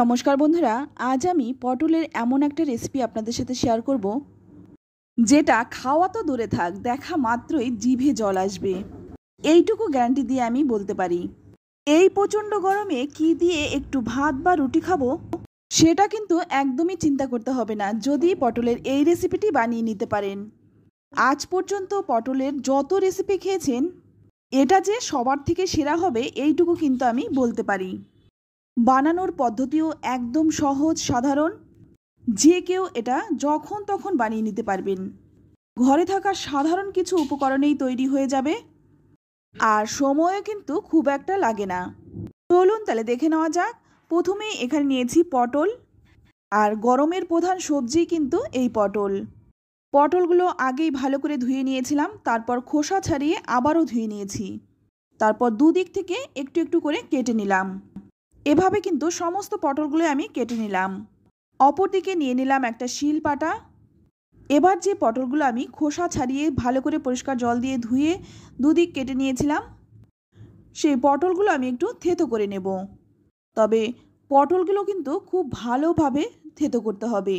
নমস্কার বন্ধুরা, আজ আমি পটলের এমন একটা রেসিপি আপনাদের সাথে শেয়ার করব যেটা খাওয়া তো দূরে থাক, দেখা মাত্রই জিভে জল আসবে। এইটুকু গ্যারান্টি দিয়ে আমি বলতে পারি। এই প্রচণ্ড গরমে কি দিয়ে একটু ভাত বা রুটি খাবো সেটা কিন্তু একদমই চিন্তা করতে হবে না যদি পটলের এই রেসিপিটি বানিয়ে নিতে পারেন। আজ পর্যন্ত পটলের যত রেসিপি খেয়েছেন, এটা যে সবার থেকে সেরা হবে এইটুকু কিন্তু আমি বলতে পারি। বানানোর পদ্ধতিও একদম সহজ সাধারণ, যে কেউ এটা যখন তখন বানিয়ে নিতে পারবেন। ঘরে থাকা সাধারণ কিছু উপকরণেই তৈরি হয়ে যাবে, আর সময়ও কিন্তু খুব একটা লাগে না। চলুন তাহলে দেখে নেওয়া যাক। প্রথমেই এখানে নিয়েছি পটল, আর গরমের প্রধান সবজি কিন্তু এই পটল। পটলগুলো আগেই ভালো করে ধুয়ে নিয়েছিলাম, তারপর খোসা ছাড়িয়ে আবারও ধুয়ে নিয়েছি। তারপর দুদিক থেকে একটু একটু করে কেটে নিলাম। এভাবে কিন্তু সমস্ত পটলগুলো আমি কেটে নিলাম। অপরদিকে নিয়ে নিলাম একটা শিল পাটা। এবার যে পটলগুলো আমি খোসা ছাড়িয়ে ভালো করে পরিষ্কার জল দিয়ে ধুয়ে দুদিক কেটে নিয়েছিলাম, সেই পটলগুলো আমি একটু থেতো করে নেব। তবে পটলগুলো কিন্তু খুব ভালোভাবে থেতো করতে হবে।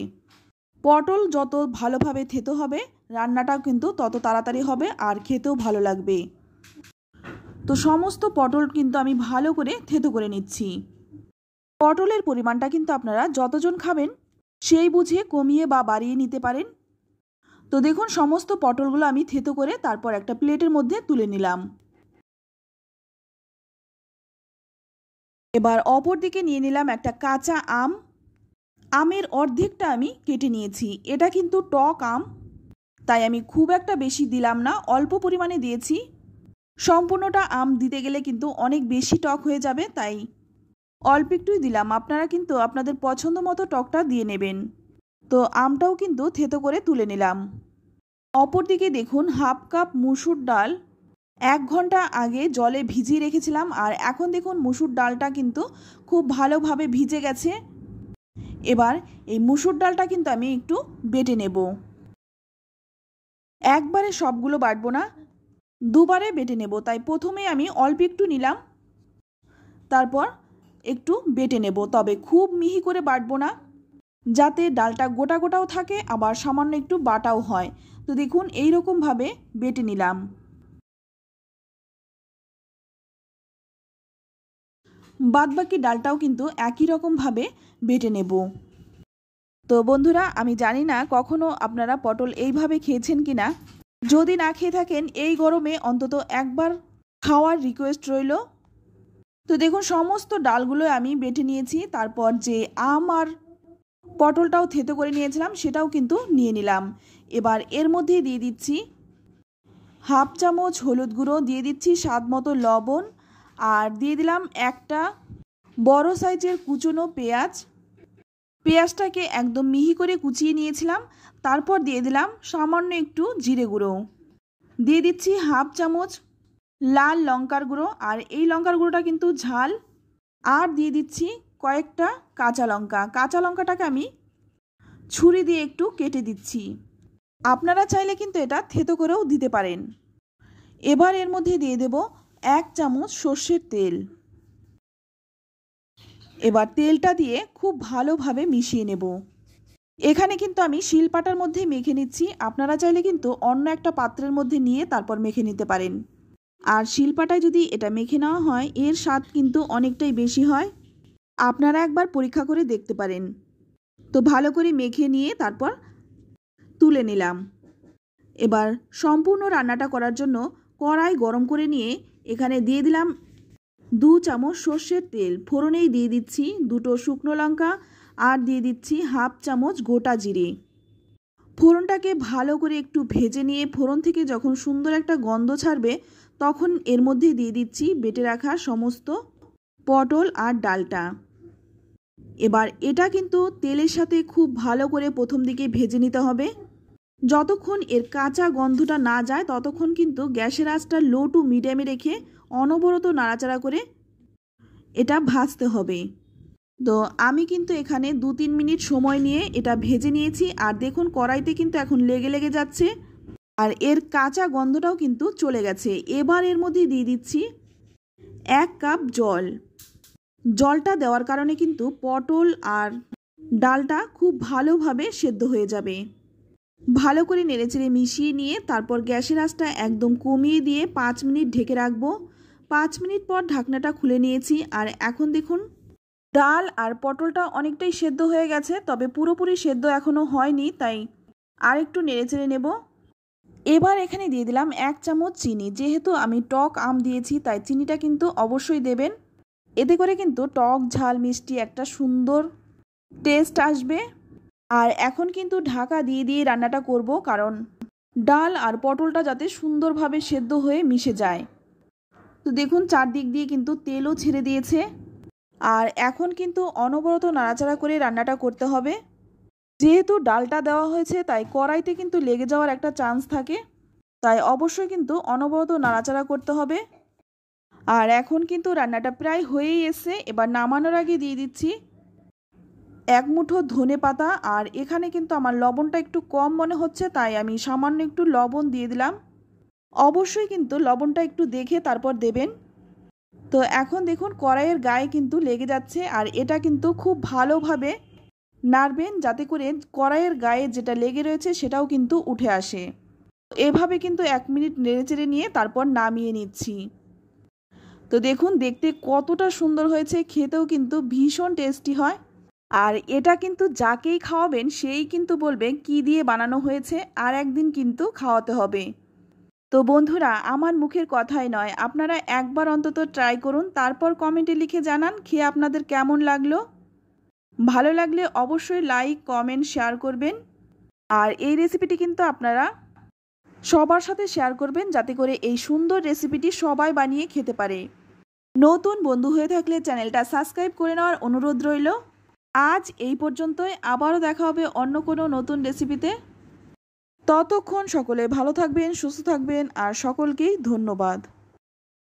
পটল যত ভালোভাবে থেতো হবে, রান্নাটাও কিন্তু তত তাড়াতাড়ি হবে আর খেতেও ভালো লাগবে। তো সমস্ত পটল কিন্তু আমি ভালো করে থেতো করে নিচ্ছি। পটলের পরিমাণটা কিন্তু আপনারা যতজন খাবেন সেই বুঝে কমিয়ে বা বাড়িয়ে নিতে পারেন। তো দেখুন, সমস্ত পটলগুলো আমি থেতো করে তারপর একটা প্লেটের মধ্যে তুলে নিলাম। এবার অপর দিকে নিয়ে নিলাম একটা কাঁচা আম। আমের অর্ধেকটা আমি কেটে নিয়েছি। এটা কিন্তু টক আম, তাই আমি খুব একটা বেশি দিলাম না, অল্প পরিমাণে দিয়েছি। সম্পূর্ণটা আম দিতে গেলে কিন্তু অনেক বেশি টক হয়ে যাবে, তাই অল্প একটুই দিলাম। আপনারা কিন্তু আপনাদের পছন্দ মতো টকটা দিয়ে নেবেন। তো আমটাও কিন্তু থেতো করে তুলে নিলাম। অপরদিকে দেখুন, হাফ কাপ মুসুর ডাল 1 ঘন্টা আগে জলে ভিজিয়ে রেখেছিলাম, আর এখন দেখুন মুসুর ডালটা কিন্তু খুব ভালোভাবে ভিজে গেছে। এবার এই মুসুর ডালটা কিন্তু আমি একটু বেটে নেব। একবারে সবগুলো বাটবো না, দুবারে বেটে নেব, তাই প্রথমে আমি অল্প একটু নিলাম, তারপর একটু বেটে নেব। তবে খুব মিহি করে বাটবো না, যাতে ডালটা গোটা গোটাও থাকে আবার সামান্য একটু বাটাও হয়। তো দেখুন এইরকমভাবে বেটে নিলাম। বাদবাকি ডালটাও কিন্তু একই রকমভাবে বেটে নেব। তো বন্ধুরা, আমি জানি না কখনো আপনারা পটল এইভাবে খেয়েছেন কিনা। যদি না খেয়ে থাকেন, এই গরমে অন্তত একবার খাওয়ার রিকোয়েস্ট রইল। তো দেখুন সমস্ত ডালগুলো আমি বেটে নিয়েছি, তারপর যে আম আর পটলটাও থেতো করে নিয়েছিলাম সেটাও কিন্তু নিয়ে নিলাম। এবার এর মধ্যে দিয়ে দিচ্ছি হাফ চামচ হলুদ গুঁড়ো, দিয়ে দিচ্ছি স্বাদ মতো লবণ, আর দিয়ে দিলাম একটা বড় সাইজের কুচনো পেঁয়াজ। পেঁয়াজটাকে একদম মিহি করে কুচিয়ে নিয়েছিলাম। তারপর দিয়ে দিলাম সামান্য একটু জিরে গুঁড়ো, দিয়ে দিচ্ছি হাফ চামচ লাল লঙ্কার গুঁড়ো, আর এই লঙ্কার গুঁড়োটা কিন্তু ঝাল। আর দিয়ে দিচ্ছি কয়েকটা কাঁচা লঙ্কা। কাঁচা লঙ্কাটাকে আমি ছুরি দিয়ে একটু কেটে দিচ্ছি। আপনারা চাইলে কিন্তু এটা থেতো করেও দিতে পারেন। এবার এর মধ্যে দিয়ে দেব 1 চামচ সর্ষের তেল। এবার তেলটা দিয়ে খুব ভালোভাবে মিশিয়ে নেব। এখানে কিন্তু আমি শিলপাটার মধ্যে মেখে নিচ্ছি। আপনারা চাইলে কিন্তু অন্য একটা পাত্রের মধ্যে নিয়ে তারপর মেখে নিতে পারেন। আর শিলপাটায় যদি এটা মেখে নেওয়া হয়, এর স্বাদ কিন্তু অনেকটাই বেশি হয়। আপনারা একবার পরীক্ষা করে দেখতে পারেন। তো ভালো করে মেখে নিয়ে তারপর তুলে নিলাম। এবার সম্পূর্ণ রান্নাটা করার জন্য কড়াই গরম করে নিয়ে এখানে দিয়ে দিলাম 2 চামচ সর্ষের তেল। ফোড়নেই দিয়ে দিচ্ছি 2টো শুকনো লঙ্কা, আর দিয়ে দিচ্ছি হাফ চামচ গোটা জিরে। ফোড়নটাকে ভালো করে একটু ভেজে নিয়ে ফোড়ন থেকে যখন সুন্দর একটা গন্ধ ছাড়বে, তখন এর মধ্যে দিয়ে দিচ্ছি বেটে রাখা সমস্ত পটল আর ডালটা। এবার এটা কিন্তু তেলের সাথে খুব ভালো করে প্রথম দিকে ভেজে নিতে হবে। যতক্ষণ এর কাঁচা গন্ধটা না যায় ততক্ষণ কিন্তু গ্যাসের আঁচটা লো টু মিডিয়ামে রেখে অনবরত নাড়াচাড়া করে এটা ভাজতে হবে। তো আমি কিন্তু এখানে 2-3 মিনিট সময় নিয়ে এটা ভেজে নিয়েছি, আর দেখুন কড়াইতে কিন্তু এখন লেগে লেগে যাচ্ছে, আর এর কাঁচা গন্ধটাও কিন্তু চলে গেছে। এবার এর মধ্যে দিয়ে দিচ্ছি 1 কাপ জল। জলটা দেওয়ার কারণে কিন্তু পটল আর ডালটা খুব ভালোভাবে সেদ্ধ হয়ে যাবে। ভালো করে নেড়েচেড়ে মিশিয়ে নিয়ে তারপর গ্যাসের আঁচটা একদম কমিয়ে দিয়ে 5 মিনিট ঢেকে রাখবো। 5 মিনিট পর ঢাকনাটা খুলে নিয়েছি, আর এখন দেখুন ডাল আর পটলটা অনেকটাই সেদ্ধ হয়ে গেছে, তবে পুরোপুরি সেদ্ধ এখনও হয়নি, তাই আর একটু নেড়েচেড়ে নেব। এবার এখানে দিয়ে দিলাম 1 চামচ চিনি। যেহেতু আমি টক আম দিয়েছি তাই চিনিটা কিন্তু অবশ্যই দেবেন, এতে করে কিন্তু টক ঝাল মিষ্টি একটা সুন্দর টেস্ট আসবে। আর এখন কিন্তু ঢাকা দিয়ে দিয়ে রান্নাটা করব, কারণ ডাল আর পটলটা যাতে সুন্দরভাবে সেদ্ধ হয়ে মিশে যায়। তো দেখুন চারদিক দিয়ে কিন্তু তেলও ছেড়ে দিয়েছে, আর এখন কিন্তু অনবরত নাড়াচাড়া করে রান্নাটা করতে হবে। যেহেতু ডালটা দেওয়া হয়েছে তাই কড়াইতে কিন্তু লেগে যাওয়ার একটা চান্স থাকে, তাই অবশ্যই কিন্তু অনবরত নাড়াচাড়া করতে হবে। আর এখন কিন্তু রান্নাটা প্রায় হয়েই এসেছে। এবার নামানোর আগে দিয়ে দিচ্ছি 1 মুঠো ধনে পাতা, আর এখানে কিন্তু আমার লবণটা একটু কম মনে হচ্ছে, তাই আমি সামান্য একটু লবণ দিয়ে দিলাম। অবশ্যই কিন্তু লবণটা একটু দেখে তারপর দেবেন। তো এখন দেখুন কড়াইয়ের গায়ে কিন্তু লেগে যাচ্ছে, আর এটা কিন্তু খুব ভালোভাবে নাড়বেন যাতে করে কড়াইয়ের গায়ে যেটা লেগে রয়েছে সেটাও কিন্তু উঠে আসে। এভাবে কিন্তু 1 মিনিট নেড়েচেড়ে নিয়ে তারপর নামিয়ে নিচ্ছি। তো দেখুন দেখতে কতটা সুন্দর হয়েছে, খেতেও কিন্তু ভীষণ টেস্টি হয়। আর এটা কিন্তু যাকেই খাওয়াবেন সেই কিন্তু বলবে কি দিয়ে বানানো হয়েছে, আর একদিন কিন্তু খাওয়াতে হবে। তো বন্ধুরা, আমার মুখের কথাই নয়, আপনারা একবার অন্তত ট্রাই করুন, তারপর কমেন্টে লিখে জানান খেয়ে আপনাদের কেমন লাগলো। ভালো লাগলে অবশ্যই লাইক কমেন্ট শেয়ার করবেন। আর এই রেসিপিটি কিন্তু আপনারা সবার সাথে শেয়ার করবেন যাতে করে এই সুন্দর রেসিপিটি সবাই বানিয়ে খেতে পারে। নতুন বন্ধু হয়ে থাকলে চ্যানেলটা সাবস্ক্রাইব করে নেওয়ার অনুরোধ রইল। আজ এই পর্যন্তই, আবারও দেখা হবে অন্য কোনো নতুন রেসিপিতে। ততক্ষণ সকলে ভালো থাকবেন, সুস্থ থাকবেন, আর সকলকেই ধন্যবাদ।